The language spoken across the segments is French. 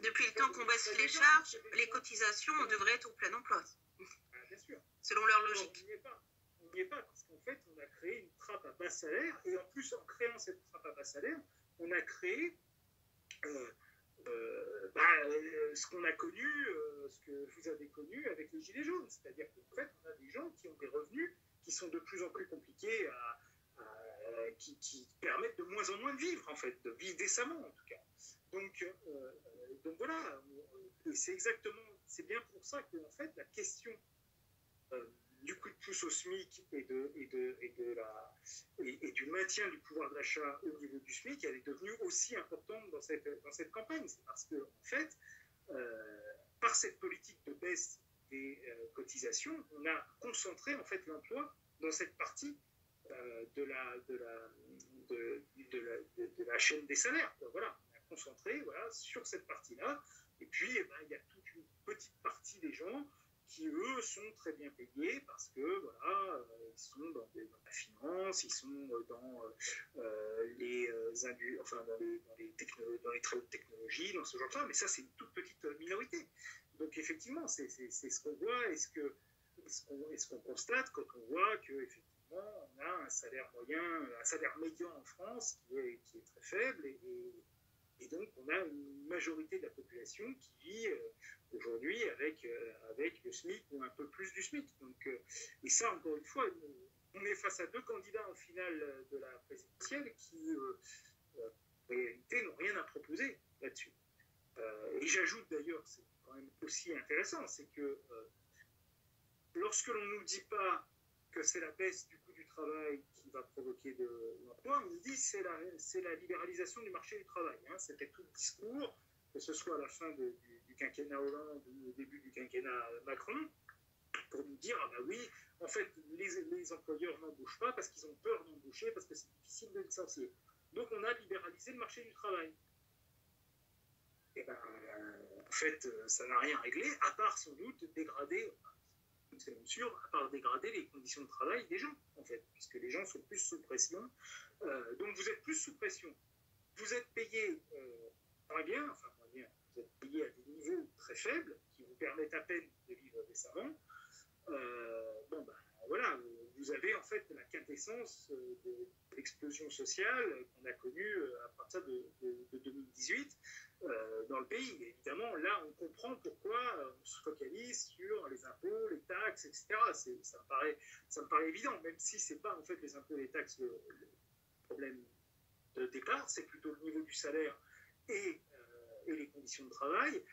Depuis le temps qu'on baisse les charges, les cotisations devraient être au plein emploi. Bien sûr. Selon leur logique. On n'y est pas, parce qu'en fait, on a créé une trappe à bas salaire, et en plus, en créant cette trappe à bas salaire, on a créé ce qu'on a connu, ce que vous avez connu avec les Gilets jaunes. C'est-à-dire qu'en fait, on a des gens qui ont des revenus qui sont de plus en plus compliqués, qui permettent de moins en moins de vivre, en fait, de vivre décemment, en tout cas. Donc voilà, et c'est bien pour ça que, en fait, la question du coup de pouce au SMIC et du maintien du pouvoir d'achat au niveau du SMIC, elle est devenue aussi importante dans cette campagne. C'est parce que, en fait, par cette politique de baisse des cotisations, on a concentré en fait l'emploi dans cette partie de la chaîne des salaires. Voilà, on a concentré sur cette partie-là. Et puis, il y a toute une petite partie des gens qui, eux, sont très bien payés parce que, ils sont dans la finance, ils sont dans les très hautes technologies, dans ce genre-là, mais ça, c'est une toute petite minorité. Donc, effectivement, c'est ce qu'on voit et ce qu'on constate quand on voit qu'effectivement, on a un salaire médian en France qui est très faible et donc, on a une majorité de la population qui vit aujourd'hui avec le SMIC ou un peu plus du SMIC. Donc, et ça, encore une fois, on est face à deux candidats en finale de la présidentielle qui, en réalité, n'ont rien à proposer là-dessus. Et j'ajoute d'ailleurs, c'est quand même aussi intéressant, c'est que lorsque l'on ne nous dit pas que c'est la baisse du coût du travail qui va provoquer de l'emploi, on nous dit que c'est la libéralisation du marché du travail. Hein. C'était tout le discours, que ce soit à la fin du quinquennat Hollande ou au début du quinquennat Macron, pour nous dire, ah bah oui, en fait, les employeurs n'embauchent pas parce qu'ils ont peur d'embaucher, parce que c'est difficile de licencier. Donc on a libéralisé le marché du travail. Et ben, en fait, ça n'a rien réglé, à part sans doute dégrader, c'est même sûr, à part dégrader les conditions de travail des gens, en fait, puisque les gens sont plus sous pression. Donc vous êtes plus sous pression. Vous êtes payé moins bien, vous êtes payé à des niveaux très faibles, qui vous permettent à peine de vivre décemment. Vous avez en fait la quintessence de l'explosion sociale qu'on a connue à partir de 2018 dans le pays. Et évidemment, là, on comprend pourquoi on se focalise sur les impôts, les taxes, etc. Ça me paraît évident, même si c'est pas en fait les impôts et les taxes le problème de départ, c'est plutôt le niveau du salaire et les conditions de travail.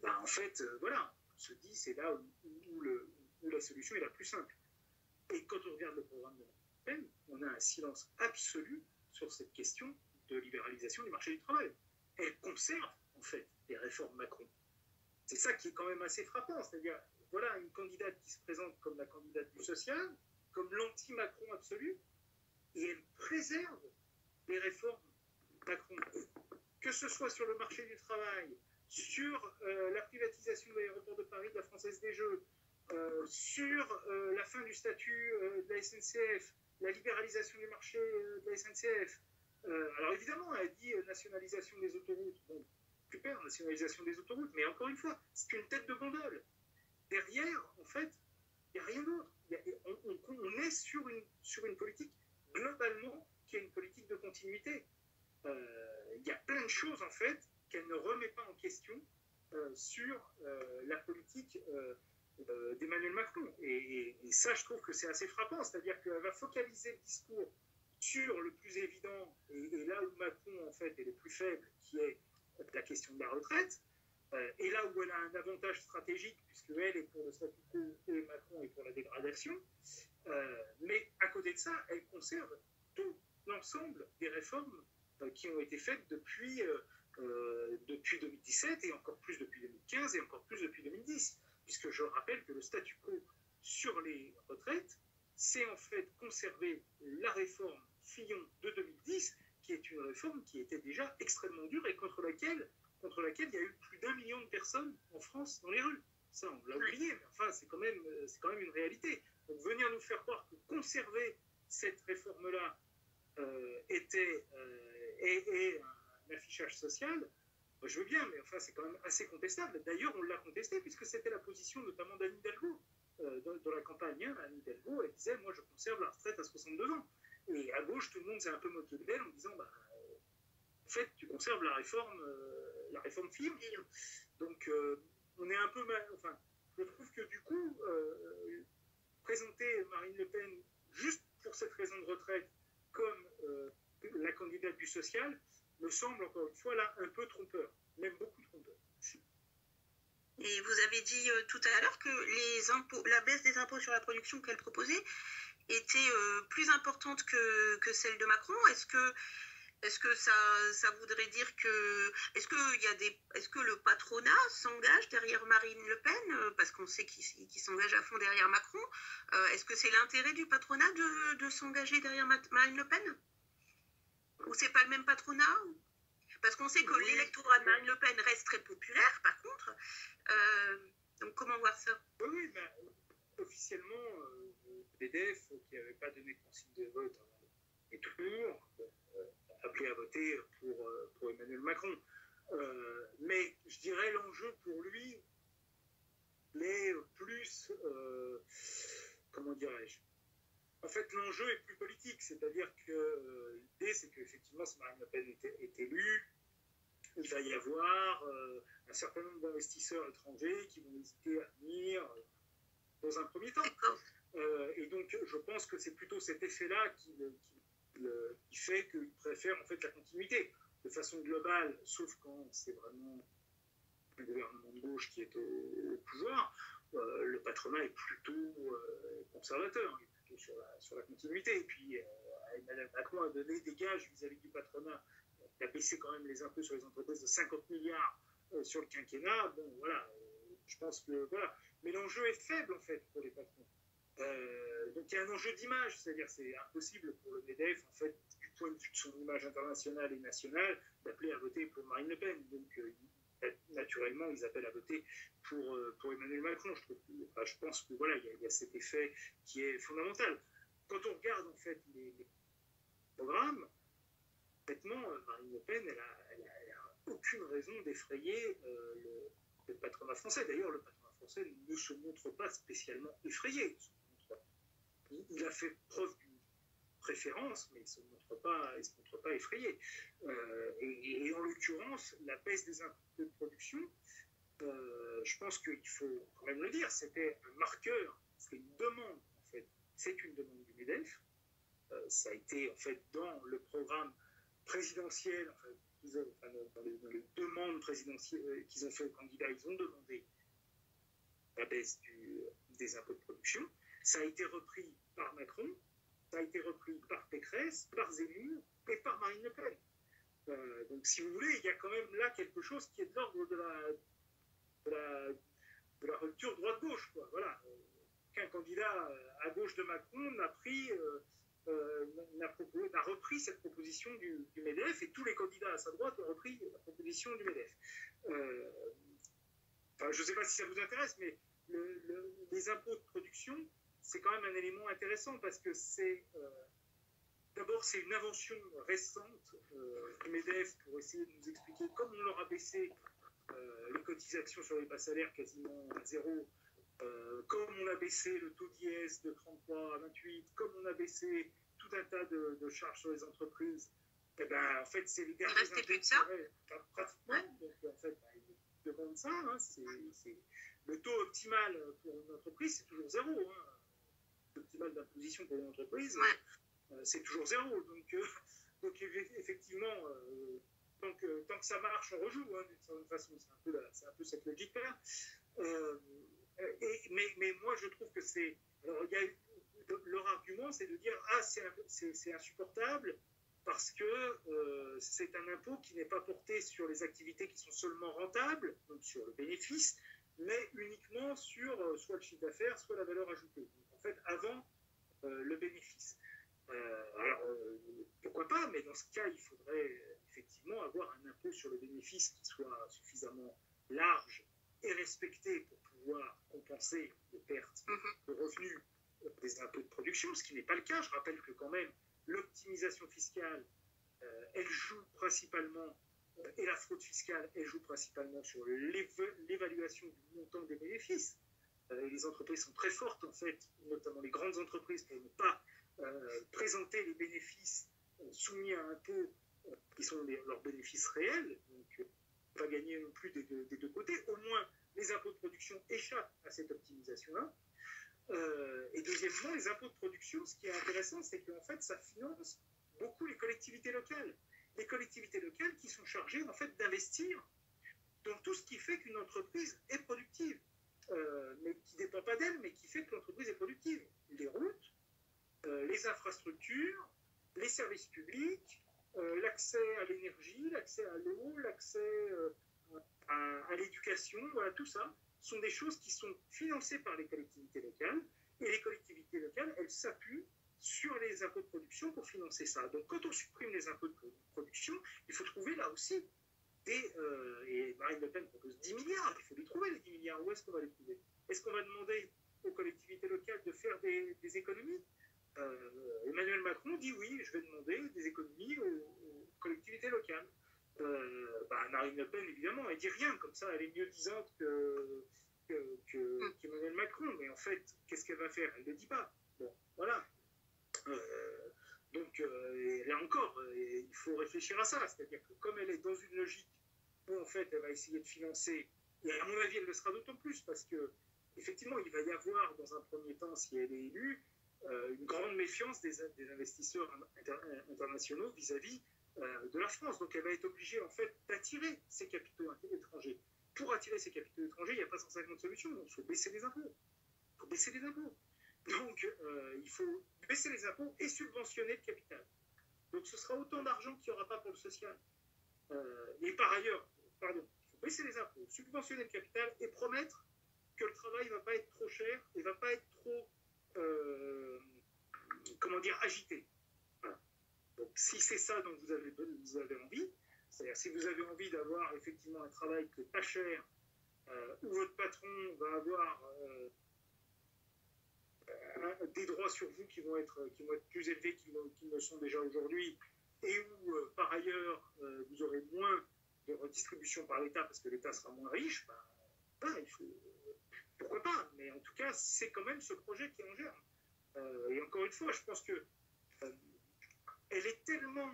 En fait, voilà, on se dit c'est là où la solution est la plus simple. Et quand on regarde le programme de Le Pen, on a un silence absolu sur cette question de libéralisation du marché du travail. Elle conserve, en fait, les réformes Macron. C'est ça qui est quand même assez frappant. C'est-à-dire, voilà une candidate qui se présente comme la candidate du social, comme l'anti-Macron absolu, et elle préserve les réformes Macron. Que ce soit sur le marché du travail, sur la privatisation de l'aéroport de Paris, de la Française des Jeux, sur la fin du statut de la SNCF, la libéralisation du marché de la SNCF. Alors évidemment, elle dit nationalisation des autoroutes. Bon, super, nationalisation des autoroutes, mais encore une fois, c'est une tête de gondole. Derrière, en fait, il n'y a rien d'autre. On est sur une politique, globalement, qui est une politique de continuité. Il y a plein de choses, en fait, qu'elle ne remet pas en question sur la politique d'Emmanuel Macron. Et ça, je trouve que c'est assez frappant. C'est-à-dire qu'elle va focaliser le discours sur le plus évident, et là où Macron, en fait, est le plus faible, qui est la question de la retraite, et là où elle a un avantage stratégique, puisqu'elle est pour le statu quo et Macron est pour la dégradation, mais à côté de ça, elle conserve tout l'ensemble des réformes qui ont été faites depuis 2017, et encore plus depuis 2015, et encore plus depuis 2010, puisque je rappelle que le statu quo sur les retraites, c'est en fait conserver la réforme Fillon de 2010, qui est une réforme qui était déjà extrêmement dure et contre laquelle il y a eu plus d'1 million de personnes en France dans les rues. Ça, on l'a oublié, mais enfin, c'est quand même une réalité. Donc, venir nous faire croire que conserver cette réforme-là est un affichage social, Moi, je veux bien, mais enfin, c'est quand même assez contestable. D'ailleurs, on l'a contesté, puisque c'était la position notamment d'Anne Hidalgo dans la campagne. Hein. Anne Hidalgo, elle disait, moi, je conserve la retraite à 62 ans. Et à gauche, tout le monde s'est un peu moqué d'elle en disant, bah, en fait, tu conserves la réforme Fillon. Donc, on est un peu mal. Enfin, je trouve que du coup, présenter Marine Le Pen juste pour cette raison de retraite comme la candidate du social me semble encore une fois là un peu trompeur, même beaucoup trompeur. Et vous avez dit tout à l'heure que la baisse des impôts sur la production qu'elle proposait était plus importante que celle de Macron. Est-ce que ça voudrait dire que est-ce que le patronat s'engage derrière Marine Le Pen, parce qu'on sait qu'il s'engage à fond derrière Macron. Est-ce que c'est l'intérêt du patronat de s'engager derrière Marine Le Pen, ou c'est pas le même patronat? Parce qu'on sait que l'électorat de Marine Le Pen reste très populaire, par contre. Donc comment voir ça? Oui, mais officiellement, l'EDF, qui n'avait pas donné de consigne de vote avant les tours, appelé à voter pour Emmanuel Macron. Mais je dirais l'enjeu pour lui est plus, comment dirais-je, en fait l'enjeu est plus politique, c'est-à-dire que l'idée c'est qu'effectivement si Marine Le Pen est élue, il va y avoir un certain nombre d'investisseurs étrangers qui vont hésiter à venir dans un premier temps. Et donc je pense que c'est plutôt cet effet-là qui fait qu'il préfère en fait la continuité. De façon globale, sauf quand c'est vraiment le gouvernement de gauche qui est au pouvoir, le patronat est plutôt conservateur, il est plutôt sur la continuité. Et puis Emmanuel Macron a donné des gages vis-à-vis du patronat. Il a baissé quand même les impôts sur les entreprises de 50 milliards sur le quinquennat. Bon, voilà, je pense que voilà. Mais l'enjeu est faible en fait pour les patrons. Donc il y a un enjeu d'image, c'est-à-dire c'est impossible pour le MEDEF, en fait, du point de vue de son image internationale et nationale, d'appeler à voter pour Marine Le Pen. Donc naturellement, ils appellent à voter pour Emmanuel Macron. Je pense que voilà, il y a cet effet qui est fondamental. Quand on regarde en fait les programmes, honnêtement, Marine Le Pen, elle a aucune raison d'effrayer le patronat français. D'ailleurs, le patronat français ne se montre pas spécialement effrayé. Il a fait preuve d'une préférence, mais il ne se montre pas effrayé. Et en l'occurrence, la baisse des impôts de production, je pense qu'il faut quand même le dire, c'était un marqueur, c'est une demande, en fait. C'est une demande du MEDEF. Ça a été, en fait, dans le programme présidentiel, dans les demandes présidentielles qu'ils ont fait aux candidats, ils ont demandé la baisse des impôts de production. Ça a été repris par Macron, ça a été repris par Pécresse, par Zemmour et par Marine Le Pen. Donc, si vous voulez, il y a quand même là quelque chose qui est de l'ordre de la rupture droite-gauche. Voilà. Qu'un candidat à gauche de Macron n'a repris cette proposition du MEDEF, et tous les candidats à sa droite ont repris la proposition du MEDEF. Je ne sais pas si ça vous intéresse, mais les impôts de production, c'est quand même un élément intéressant parce que d'abord, c'est une invention récente du MEDEF pour essayer de nous expliquer comment on leur a baissé les cotisations sur les bas salaires quasiment à zéro, comme on a baissé le taux d'IS de 33 à 28, comme on a baissé tout un tas de charges sur les entreprises. Et ben, en fait, c'est les derniers impôts plus de ça. Pratiquement. Ouais. Donc, en fait, ils demandent ça. Hein, le taux optimal pour une entreprise, c'est toujours zéro. Hein. Le taux optimal d'imposition pour une entreprise, c'est toujours zéro. Donc effectivement, tant que ça marche, on rejoue. Hein, d'une certaine façon, c'est un peu cette logique-là. Mais moi, je trouve que c'est... Alors, leur argument, c'est de dire « Ah, c'est insupportable parce que c'est un impôt qui n'est pas porté sur les activités qui sont seulement rentables, donc sur le bénéfice, mais uniquement sur soit le chiffre d'affaires, soit la valeur ajoutée. Donc, en fait, avant le bénéfice. Alors, pourquoi pas, mais dans ce cas, il faudrait effectivement avoir un impôt sur le bénéfice qui soit suffisamment large et respecté pour pouvoir compenser les pertes de revenus des impôts de production, ce qui n'est pas le cas. Je rappelle que quand même, l'optimisation fiscale, elle joue principalement et la fraude fiscale, elle joue principalement sur l'évaluation du montant des bénéfices. Les entreprises sont très fortes, en fait, notamment les grandes entreprises, pour ne pas présenter les bénéfices soumis à impôt qui sont leurs bénéfices réels. Donc, pas gagner non plus des deux côtés. Au moins, les impôts de production échappent à cette optimisation-là. Et deuxièmement, les impôts de production, ce qui est intéressant, c'est qu'en fait, ça finance beaucoup les collectivités locales. Les collectivités locales qui sont chargées, en fait, d'investir dans tout ce qui fait qu'une entreprise est productive. Mais qui ne dépend pas d'elle, mais qui fait que l'entreprise est productive. Les routes, les infrastructures, les services publics, l'accès à l'énergie, l'accès à l'eau, l'accès à l'éducation, voilà, tout ça sont des choses qui sont financées par les collectivités locales, et les collectivités locales, elles s'appuient sur les impôts de production pour financer ça. Donc quand on supprime les impôts de production, il faut trouver là aussi et Marine Le Pen propose 10 milliards, il faut les trouver les 10 milliards, où est-ce qu'on va les trouver? Est-ce qu'on va demander aux collectivités locales de faire des économies? Emmanuel Macron dit oui, je vais demander des économies aux collectivités locales. Marine Le Pen, évidemment, elle dit rien, comme ça, elle est mieux disante qu'Emmanuel Macron, mais en fait, qu'est-ce qu'elle va faire? Elle ne le dit pas. Bon, voilà. Donc, là encore, il faut réfléchir à ça, c'est-à-dire que comme elle est dans une logique où, en fait, elle va essayer de financer, et à mon avis, elle le sera d'autant plus, parce que, effectivement, il va y avoir, dans un premier temps, si elle est élue, une grande méfiance des investisseurs internationaux vis-à-vis de la France. Donc, elle va être obligée, en fait, d'attirer ces capitaux étrangers. Pour attirer ces capitaux étrangers, il n'y a pas 150 solutions, il faut baisser les impôts. Il faut baisser les impôts. Donc, il faut baisser les impôts et subventionner le capital. Donc, ce sera autant d'argent qu'il n'y aura pas pour le social. Et par ailleurs, il faut baisser les impôts, subventionner le capital et promettre que le travail ne va pas être trop cher et ne va pas être trop, agité. Voilà. Donc, si c'est ça dont vous avez envie, c'est-à-dire si vous avez envie d'avoir effectivement un travail qui n'est pas cher, où votre patron va avoir des droits sur vous qui vont être plus élevés qu'ils ne sont déjà aujourd'hui, et où par ailleurs vous aurez moins de redistribution par l'État parce que l'État sera moins riche, il faut, pourquoi pas, mais en tout cas c'est quand même ce projet qui est en germe. Et encore une fois, je pense que elle est tellement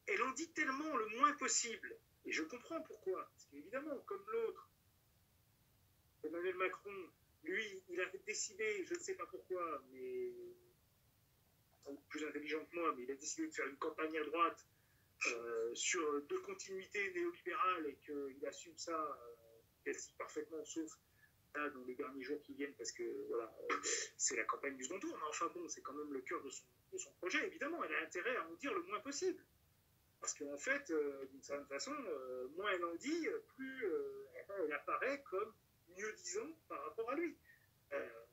elle en dit tellement le moins possible, et je comprends pourquoi, parce qu'évidemment, comme l'autre, Emmanuel Macron, lui, il a décidé, je ne sais pas pourquoi, mais plus intelligent que moi, mais il a décidé de faire une campagne à droite sur de continuité néolibérale, et qu'il assume ça quasi parfaitement, sauf là, dans les derniers jours qui viennent, parce que voilà, c'est la campagne du second tour, mais enfin bon, c'est quand même le cœur de son projet. Évidemment, elle a intérêt à en dire le moins possible, parce qu'en fait, d'une certaine façon, moins elle en dit, plus elle apparaît comme mieux disant par rapport à lui.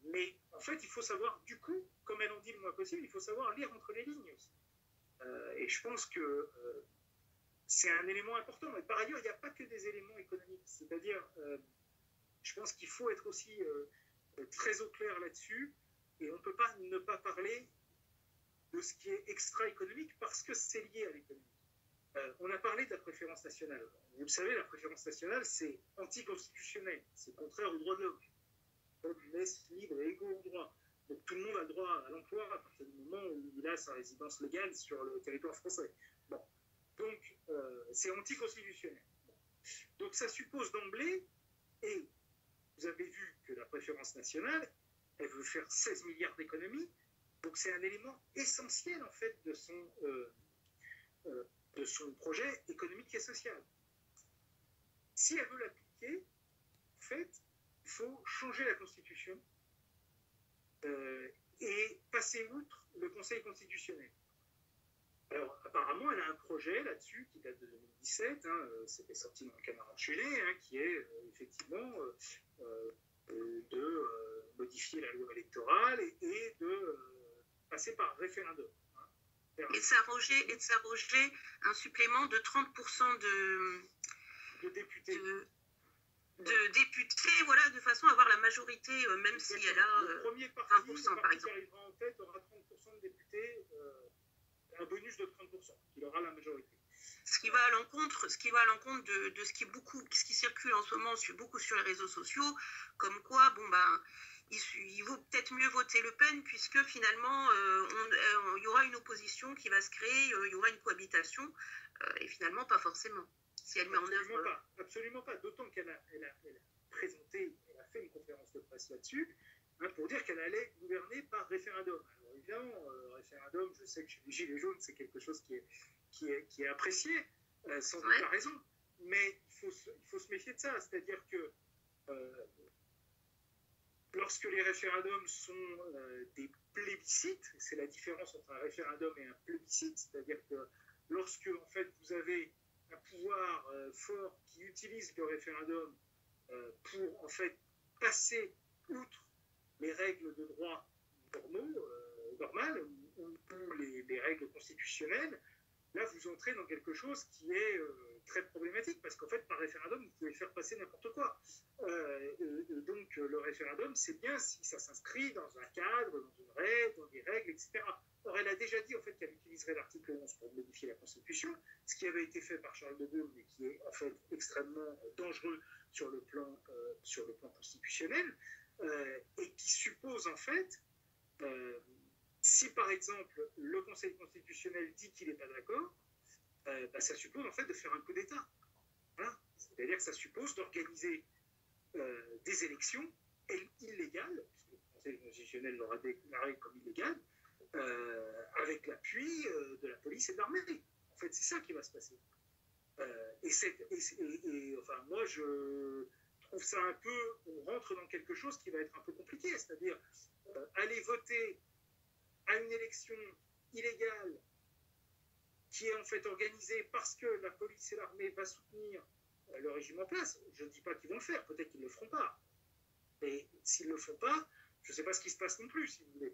Mais en fait, il faut savoir, du coup, comme elle en dit le moins possible, il faut savoir lire entre les lignes aussi. Et je pense que c'est un élément important. Mais par ailleurs, il n'y a pas que des éléments économiques. C'est-à-dire, je pense qu'il faut être aussi très au clair là-dessus. Et on ne peut pas ne pas parler de ce qui est extra-économique parce que c'est lié à l'économie. On a parlé de la préférence nationale. Vous le savez, la préférence nationale, c'est anticonstitutionnel. C'est contraire au droit de l'homme. On laisse libre et égaux au droit. Donc tout le monde a le droit à l'emploi à partir du moment où il a sa résidence légale sur le territoire français. Bon. Donc c'est anticonstitutionnel. Bon. Donc ça suppose d'emblée, et vous avez vu que la préférence nationale, elle veut faire 16 milliards d'économies. Donc c'est un élément essentiel en fait de son projet économique et social. Si elle veut l'appliquer, en fait, il faut changer la Constitution et passer outre le Conseil constitutionnel. Alors, apparemment, elle a un projet là-dessus qui date de 2017, c'était sorti dans le Canard enchaîné, qui est effectivement de modifier la loi électorale et de passer par référendum. Et de s'arroger un supplément de 30% de députés. De députés, voilà, de façon à avoir la majorité, même si elle a le premier parti, 20%, par exemple. Qui arrivera en tête aura 30% de députés, un bonus de 30%, qu'il aura la majorité. Ce qui va à l'encontre de ce qui circule en ce moment beaucoup sur les réseaux sociaux, comme quoi, il vaut peut-être mieux voter Le Pen, puisque finalement, il y aura une opposition qui va se créer, il y aura une cohabitation, et finalement, pas forcément. Si elle met en œuvre. Absolument pas. D'autant qu'elle a présenté, elle a fait une conférence de presse là-dessus, pour dire qu'elle allait gouverner par référendum. Alors évidemment, référendum, je sais que chez les Gilets jaunes, c'est quelque chose qui est apprécié, sans doute à raison, mais il faut se méfier de ça. C'est-à-dire que lorsque les référendums sont des plébiscites, c'est la différence entre un référendum et un plébiscite, c'est-à-dire que lorsque en fait, vous avez un pouvoir fort qui utilise le référendum pour en fait passer outre les règles de droit normales ou les règles constitutionnelles, là vous entrez dans quelque chose qui est très problématique, parce qu'en fait par référendum vous pouvez faire passer n'importe quoi. Donc le référendum, c'est bien si ça s'inscrit dans un cadre, dans des règles, etc. Or elle a déjà dit en fait qu'elle utiliserait l'article 11 pour modifier la Constitution, ce qui avait été fait par Charles de Gaulle, mais qui est en fait extrêmement dangereux sur le plan constitutionnel, et qui suppose en fait, si par exemple le Conseil constitutionnel dit qu'il n'est pas d'accord, ça suppose en fait de faire un coup d'État. Voilà. C'est-à-dire que ça suppose d'organiser des élections illégales, puisque le Conseil constitutionnel l'aura déclaré comme illégal, avec l'appui de la police et de l'armée. En fait, c'est ça qui va se passer. Enfin, moi, je trouve ça un peu... On rentre dans quelque chose qui va être un peu compliqué, c'est-à-dire aller voter à une élection illégale qui est en fait organisée parce que la police et l'armée vont soutenir le régime en place. Je ne dis pas qu'ils vont le faire, peut-être qu'ils ne le feront pas. Et s'ils ne le font pas, je ne sais pas ce qui se passe non plus, si vous voulez.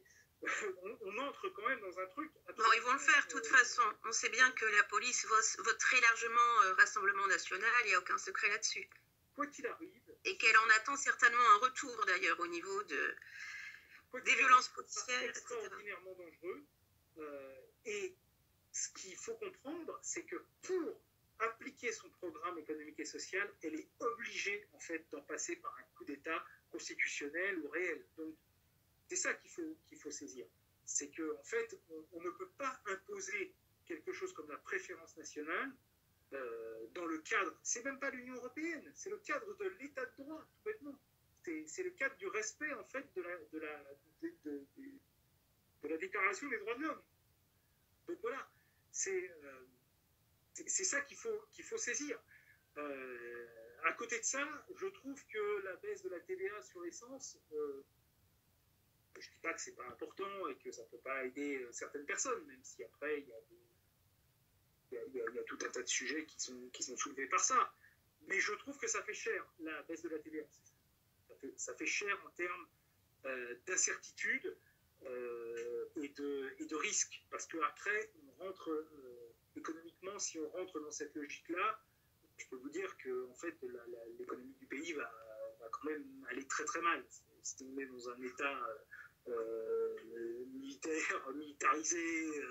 On entre quand même dans un truc... Bon, ils vont le faire de toute façon. On sait bien que la police vote très largement Rassemblement National, il n'y a aucun secret là-dessus. Quoi qu'il arrive... Et qu'elle en attend certainement un retour, d'ailleurs, au niveau des violences policières, etc. C'est extraordinairement dangereux. Et ce qu'il faut comprendre, c'est que pour appliquer son programme économique et social, elle est obligée, en fait, d'en passer par un coup d'État constitutionnel ou réel. Donc, c'est ça qu'il faut saisir. C'est qu'en en fait, on ne peut pas imposer quelque chose comme la préférence nationale dans le cadre, c'est même pas l'Union européenne, c'est le cadre de l'état de droit, tout bêtement. C'est le cadre du respect, en fait, de la Déclaration des droits de l'homme. Donc voilà, c'est ça qu'il faut saisir. À côté de ça, je trouve que la baisse de la TVA sur l'essence... je ne dis pas que ce n'est pas important et que ça ne peut pas aider certaines personnes, même si après, il y a tout un tas de sujets qui sont soulevés par ça. Mais je trouve que ça fait cher, la baisse de la TVA. Ça fait cher en termes d'incertitude et de risque. Parce qu'après, on rentre économiquement, si on rentre dans cette logique-là, je peux vous dire que en fait, l'économie du pays va quand même aller très très mal. Si on est dans un état... militarisé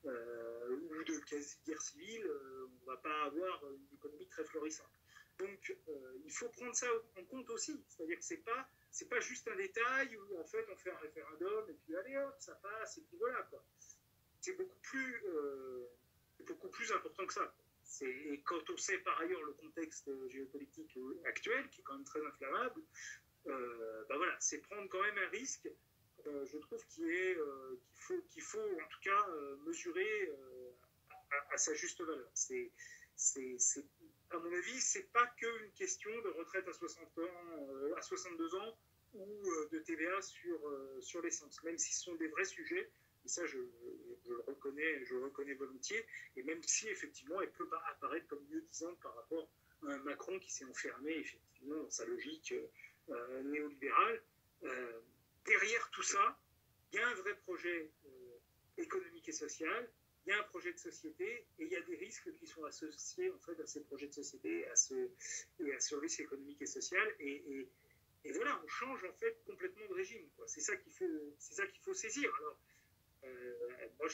ou de quasi-guerre civile, on ne va pas avoir une économie très florissante. Donc, il faut prendre ça en compte aussi. C'est-à-dire que c'est pas juste un détail où, en fait, on fait un référendum et puis allez hop, ça passe et puis voilà, quoi. C'est beaucoup plus important que ça. Et quand on sait par ailleurs le contexte géopolitique actuel, qui est quand même très inflammable, voilà, c'est prendre quand même un risque. Je trouve qu'il faut en tout cas mesurer à sa juste valeur. À mon avis, c'est pas qu'une question de retraite à 62 ans ou de TVA sur l'essence, même si ce sont des vrais sujets, et ça je le reconnais volontiers, et même si effectivement elle peut apparaître comme mieux-disante par rapport à un Macron qui s'est enfermé effectivement dans sa logique néolibérale. Derrière tout ça, il y a un vrai projet économique et social, il y a un projet de société, et il y a des risques qui sont associés en fait à ces projets de société et à ce risque économique et social. Et voilà, on change en fait complètement de régime, quoi. C'est ça qu'il faut saisir. Alors, moi,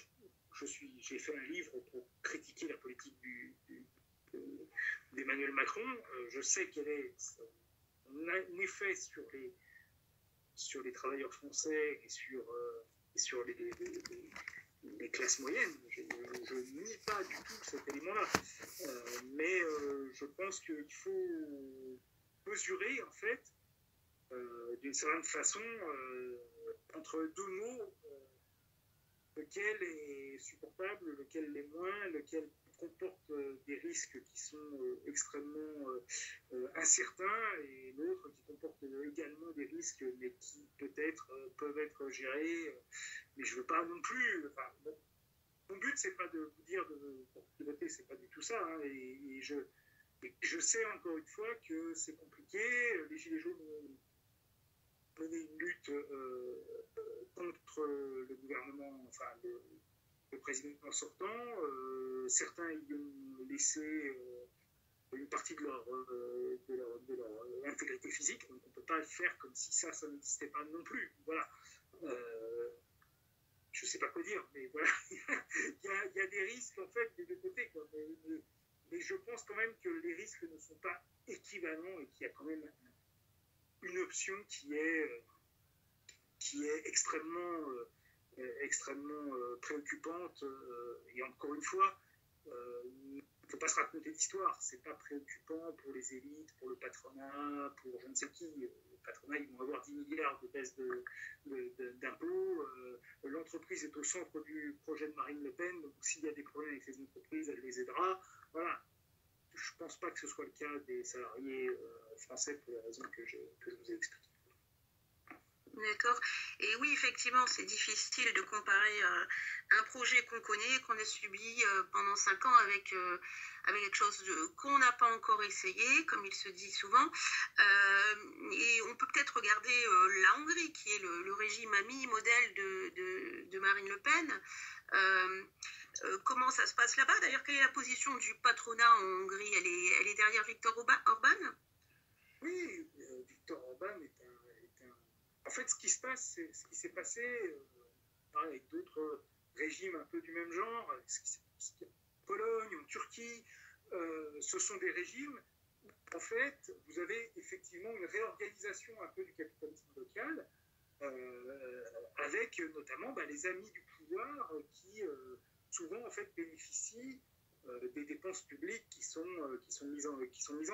j'ai fait un livre pour critiquer la politique d'Emmanuel Macron. Je sais quel est son effet sur les travailleurs français et sur les classes moyennes. Je ne nie pas du tout cet élément-là. Mais je pense qu'il faut mesurer, en fait, d'une certaine façon, entre deux mots, lequel est supportable, lequel l'est moins, lequel comporte des risques qui sont extrêmement incertains, et l'autre qui comporte également des risques, mais qui peut-être peuvent être gérés. Mais je ne veux pas non plus... Enfin, mon but, c'est pas de vous dire de voter, c'est pas du tout ça. Hein, et je sais encore une fois que c'est compliqué. Les Gilets jaunes ont mené une lutte contre le gouvernement, enfin le président sortant. Certains y ont laissé une partie de leur intégrité physique, donc on ne peut pas le faire comme si ça n'existait pas non plus. Voilà. Je ne sais pas quoi dire, mais voilà, il y a des risques en fait des deux côtés, quoi. Mais je pense quand même que les risques ne sont pas équivalents et qu'il y a quand même une option qui est extrêmement préoccupante. Et encore une fois, il ne faut pas se raconter d'histoire. C'est pas préoccupant pour les élites, pour le patronat, pour je ne sais qui. Le patronat, ils vont avoir 10 milliards de baisse d'impôts. L'entreprise est au centre du projet de Marine Le Pen. Donc, s'il y a des problèmes avec les entreprises, elle les aidera. Voilà. Je ne pense pas que ce soit le cas des salariés français pour les raisons que je vous ai expliquées. D'accord. Et oui, effectivement, c'est difficile de comparer un projet qu'on connaît, qu'on a subi pendant 5 ans avec quelque chose qu'on n'a pas encore essayé, comme il se dit souvent. Et on peut peut-être regarder la Hongrie, qui est le régime ami modèle de Marine Le Pen. Comment ça se passe là-bas? D'ailleurs, quelle est la position du patronat en Hongrie? Elle est derrière Viktor Orban? Oui, Viktor Orban est un... En fait, ce qui se passe, c'est ce qui s'est passé avec d'autres régimes un peu du même genre, ce qui s'est passé en Pologne, en Turquie. Ce sont des régimes où, en fait, vous avez effectivement une réorganisation un peu du capitalisme local, avec notamment les amis du pouvoir qui souvent en fait bénéficient des dépenses publiques qui sont mises en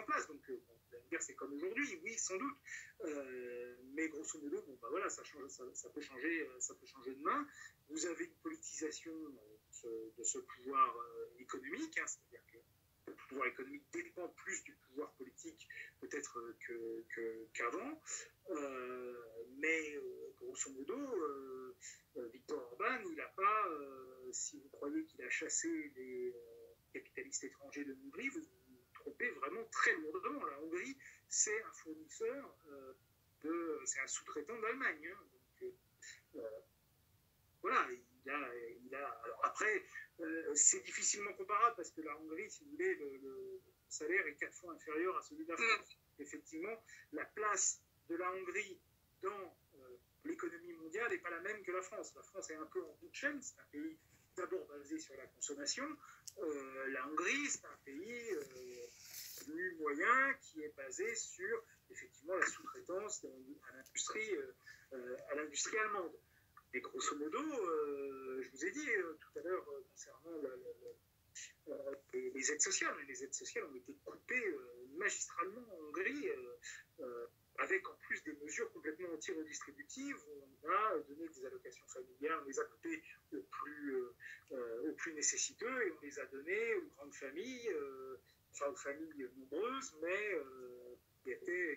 place. Donc, vous allez me dire c'est comme aujourd'hui, oui, sans doute. Mais grosso modo, voilà, ça peut changer demain. Vous avez une politisation de ce pouvoir économique, hein, c'est-à-dire que le pouvoir économique dépend plus du pouvoir politique peut-être qu'avant. Mais grosso modo, Viktor Orban, il n'a pas, si vous croyez qu'il a chassé les capitalistes étrangers de Hongrie, vous vous trompez vraiment très lourdement. La Hongrie, c'est un fournisseur, c'est un sous-traitant d'Allemagne. Hein, donc, voilà, alors après, c'est difficilement comparable parce que la Hongrie, si vous voulez, le salaire est 4 fois inférieur à celui de la France. Effectivement, la place de la Hongrie dans l'économie mondiale n'est pas la même que la France. La France est un peu en bout de chaîne, c'est un pays d'abord basé sur la consommation. La Hongrie, c'est un pays moyen qui est basé sur effectivement la sous-traitance à l'industrie allemande. Et grosso modo, je vous ai dit tout à l'heure concernant les aides sociales. Les aides sociales ont été coupées magistralement en Hongrie, avec en plus des mesures complètement anti-redistributives. On a donné des allocations familiales, on les a coupées aux plus nécessiteux et on les a données aux grandes familles, aux familles nombreuses, mais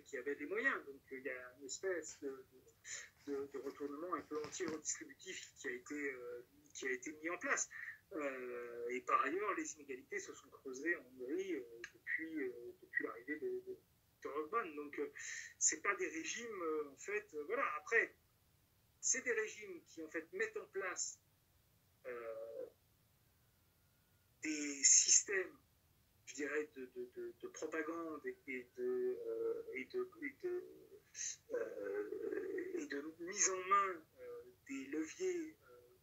qui avaient des moyens. Donc il y a une espèce de retournement un peu anti-redistributif qui a été mis en place. Et par ailleurs, les inégalités se sont creusées en Hongrie depuis l'arrivée de Orban. Donc, c'est pas des régimes, en fait, voilà. Après, c'est des régimes qui, en fait, mettent en place des systèmes, je dirais, de propagande et de mise en main des leviers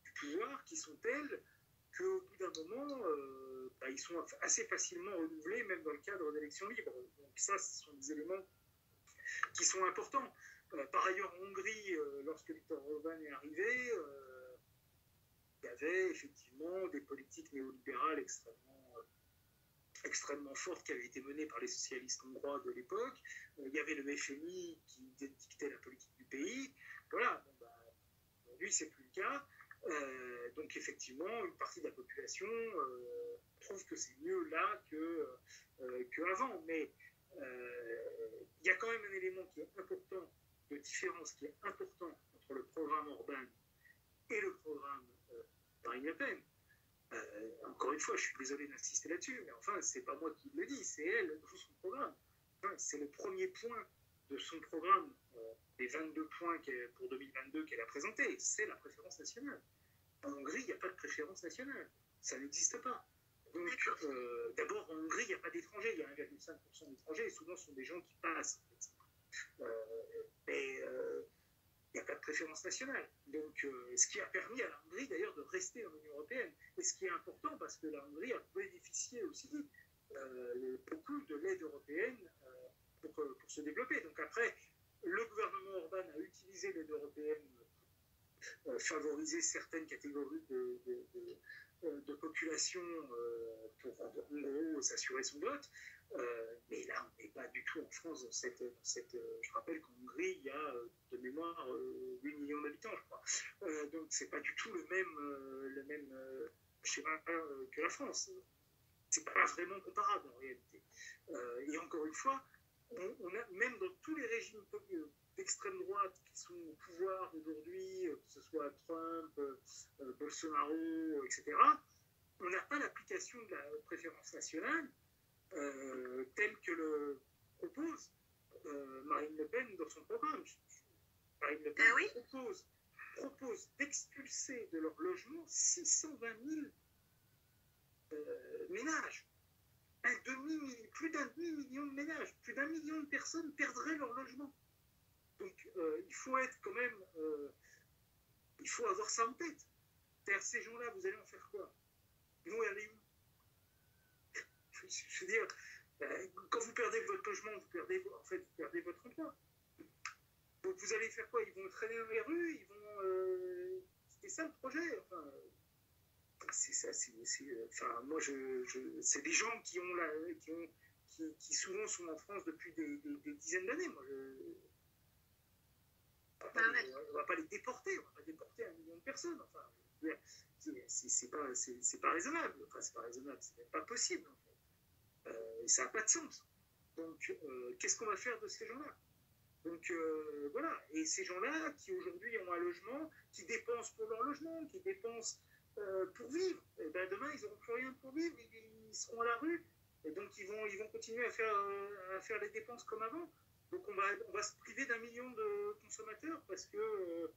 du pouvoir qui sont tels qu'au bout d'un moment, ils sont assez facilement renouvelés, même dans le cadre d'élections libres. Donc ça, ce sont des éléments qui sont importants. Par ailleurs, en Hongrie, lorsque Viktor Orbán est arrivé, il y avait effectivement des politiques néolibérales extrêmement fortes qui avaient été menées par les socialistes hongrois de l'époque. Il y avait le FMI qui dictait la politique du pays. Voilà, aujourd'hui, c'est plus le cas. Donc effectivement, une partie de la population trouve que c'est mieux là qu'avant. Mais il y a quand même un élément qui est important, de différence qui est important entre le programme Orbán et le programme Marine Le Pen. Encore une fois, je suis désolé d'insister là-dessus, mais enfin, c'est pas moi qui le dis, c'est elle dans son programme. Enfin, c'est le premier point de son programme, les 22 points pour 2022 qu'elle a présentés, c'est la préférence nationale. En Hongrie, il n'y a pas de préférence nationale. Ça n'existe pas. Donc, d'abord, en Hongrie, il n'y a pas d'étrangers. Il y a 1,5% d'étrangers, et souvent, ce sont des gens qui passent. Mais il n'y a pas de préférence nationale. Donc, ce qui a permis à la Hongrie, d'ailleurs, de rester dans l'Union européenne. Et ce qui est important, parce que la Hongrie a bénéficié aussi beaucoup de l'aide européenne pour se développer. Donc, après, le gouvernement Orbán a utilisé l'aide européenne pour favoriser certaines catégories de population pour, en gros, s'assurer son vote. Mais là, on n'est pas du tout en France dans cette je rappelle qu'en Hongrie, il y a de mémoire 8 millions d'habitants, je crois. Donc, c'est pas du tout le même schéma que la France. C'est pas vraiment comparable en réalité. Et encore une fois, on a, même dans tous les régimes d'extrême droite qui sont au pouvoir aujourd'hui, que ce soit Trump, Bolsonaro, etc., on n'a pas l'application de la préférence nationale telle que le propose Marine Le Pen dans son programme. Marine Le Pen propose d'expulser de leur logement 620 000 ménages. Plus d'un demi-million de ménages, plus d'1 million de personnes perdraient leur logement. Donc il faut être quand même, il faut avoir ça en tête. C'est-à-dire, ces gens-là, vous allez en faire quoi? Ils vont aller où? Je veux dire, quand vous perdez votre logement, vous perdez votre emploi. Donc vous allez faire quoi? Ils vont traîner dans les rues, ils vont. C'est ça le projet. Enfin, c'est ça. Enfin, moi, c'est des gens qui souvent sont en France depuis des dizaines d'années. Moi, on ne va pas les déporter. On va pas déporter 1 million de personnes. Enfin, c'est pas raisonnable. Enfin, c'est pas raisonnable. C'est même pas possible. En fait. Ça n'a pas de sens. Donc, qu'est-ce qu'on va faire de ces gens-là? Donc, voilà. Et ces gens-là qui aujourd'hui ont un logement, qui dépensent pour leur logement, qui dépensent pour vivre, et ben demain, ils n'auront plus rien pour vivre. Ils seront à la rue. Et donc, ils vont continuer à faire les dépenses comme avant. Donc, on va se priver d'1 million de consommateurs parce que,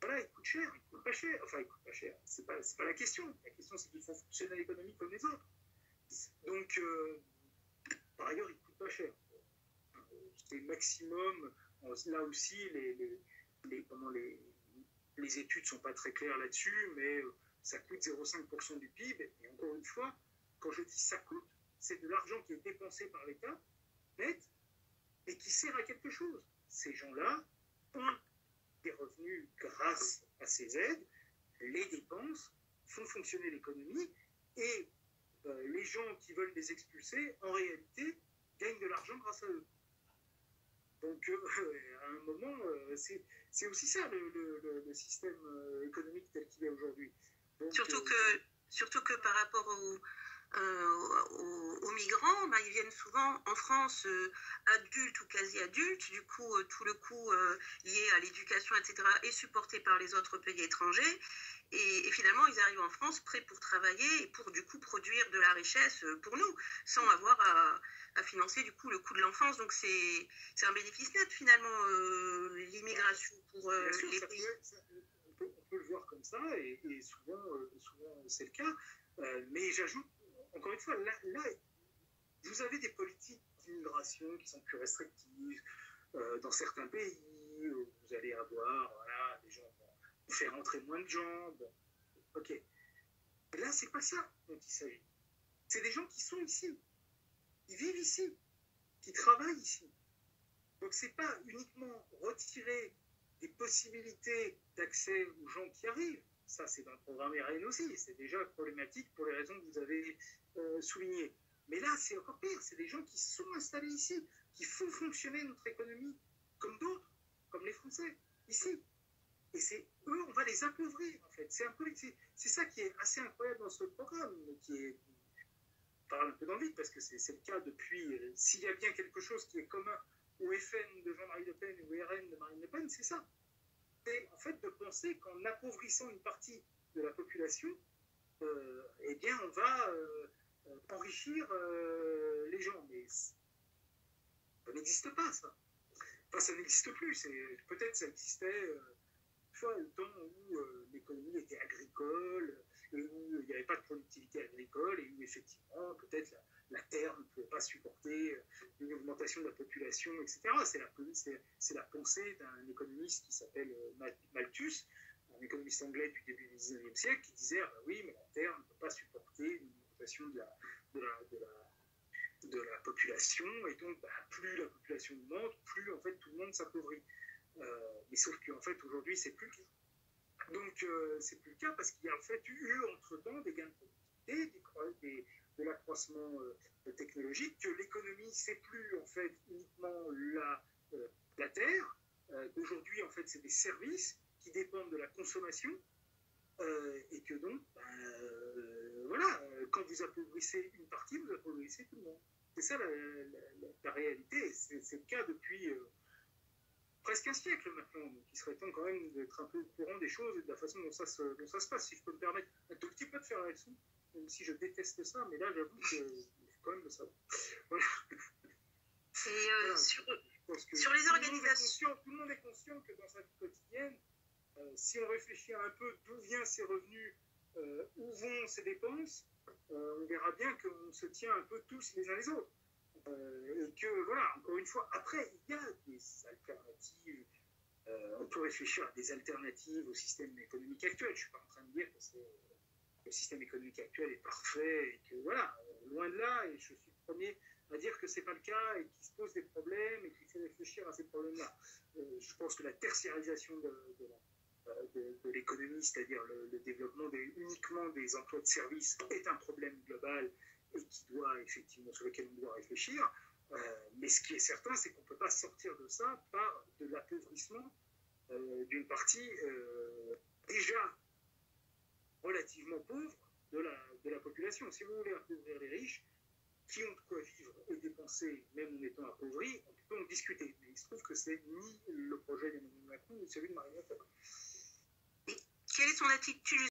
voilà, ils coûtent cher, ils coûtent pas cher. Enfin, ils coûtent pas cher. C'est pas la question. La question, c'est qu'ils font fonctionner l'économie comme les autres. Donc, par ailleurs, ils coûtent pas cher. C'est le maximum. Là aussi, les études ne sont pas très claires là-dessus, mais ça coûte 0,5% du PIB. Et encore une fois, quand je dis ça coûte, c'est de l'argent qui est dépensé par l'État, net, et qui sert à quelque chose. Ces gens-là ont des revenus grâce à ces aides, les dépenses, font fonctionner l'économie, et les gens qui veulent les expulser, en réalité, gagnent de l'argent grâce à eux. Donc, à un moment, c'est aussi ça le système économique tel qu'il est aujourd'hui. Surtout que par rapport aux migrants, ils viennent souvent en France adultes ou quasi-adultes. Du coup, tout le coût lié à l'éducation, etc., est supporté par les autres pays étrangers. Et finalement, ils arrivent en France prêts pour travailler et pour, du coup, produire de la richesse pour nous, sans avoir à financer, du coup, le coût de l'enfance. Donc, c'est un bénéfice net, finalement, l'immigration pour les pays. On peut le voir comme ça, et souvent c'est le cas. Mais j'ajoute, encore une fois, là, vous avez des politiques d'immigration qui sont plus restrictives. Dans certains pays, vous allez avoir, voilà, les gens vont faire entrer moins de gens. Bon. Ok. Et là, c'est pas ça dont il s'agit. C'est des gens qui sont ici, qui vivent ici, qui travaillent ici. Donc, c'est pas uniquement retirer des possibilités d'accès aux gens qui arrivent. Ça, c'est dans le programme RN aussi. C'est déjà problématique pour les raisons que vous avez soulignées. Mais là, c'est encore pire. C'est des gens qui sont installés ici, qui font fonctionner notre économie comme d'autres, comme les Français, ici. Et c'est eux, on va les appauvrir, en fait. C'est ça qui est assez incroyable dans ce programme, qui est, je parle un peu dans le vide, parce que c'est le cas depuis, s'il y a bien quelque chose qui est commun au FN de Jean-Marie Le Pen ou au RN de Marine Le Pen, c'est ça. C'est en fait de penser qu'en appauvrissant une partie de la population, eh bien, on va enrichir les gens. Mais ça n'existe pas, ça. Enfin, ça n'existe plus. Peut-être ça existait au temps où l'économie était agricole, où il n'y avait pas de productivité agricole, et où effectivement, peut-être la terre ne pouvait pas supporter une augmentation de la population, etc. C'est la pensée d'un économiste qui s'appelle Malthus, un économiste anglais du début du 19e siècle, qui disait ah ben oui, mais la terre ne peut pas supporter une augmentation de la population, et donc bah, plus la population augmente, plus en fait tout le monde s'appauvrit. Mais sauf qu'en fait aujourd'hui c'est plus le cas. Donc c'est plus le cas parce qu'il y a en fait eu entre-temps des gains de productivité, de l'accroissement technologique, que l'économie c'est plus en fait uniquement la terre, qu'aujourd'hui en fait c'est des services qui dépendent de la consommation, et que donc voilà, quand vous appauvrissez une partie, vous appauvrissez tout le monde. C'est ça la réalité, c'est le cas depuis presque un siècle maintenant, donc il serait temps quand même d'être un peu au courant des choses et de la façon dont ça se passe. Si je peux me permettre un tout petit peu de faire la leçon, même si je déteste ça, mais là j'avoue que il faut quand même le savoir. Voilà. Et voilà. Sur les organisations... Tout le monde est conscient que dans sa vie quotidienne, si on réfléchit un peu d'où viennent ses revenus, où vont ses dépenses, on verra bien qu'on se tient un peu tous les uns les autres. Et que, voilà, encore une fois, après, il y a des alternatives. On peut réfléchir à des alternatives au système économique actuel. Je ne suis pas en train de dire que le système économique actuel est parfait et que, voilà, loin de là, et je suis le premier à dire que ce n'est pas le cas et qu'il se pose des problèmes et qu'il faut réfléchir à ces problèmes-là. Je pense que la tertiarisation de l'économie, c'est-à-dire le développement uniquement des emplois de services, est un problème global et qui doit effectivement, sur lequel on doit réfléchir. Mais ce qui est certain, c'est qu'on ne peut pas sortir de ça par de l'appauvrissement d'une partie déjà relativement pauvre de la population. Si vous voulez appauvrir les riches, qui ont de quoi vivre et dépenser, même en étant appauvris, on peut en discuter. Mais il se trouve que c'est ni le projet d'Emmanuel Macron, ni celui de Marine Le Pen. Quelle est son attitude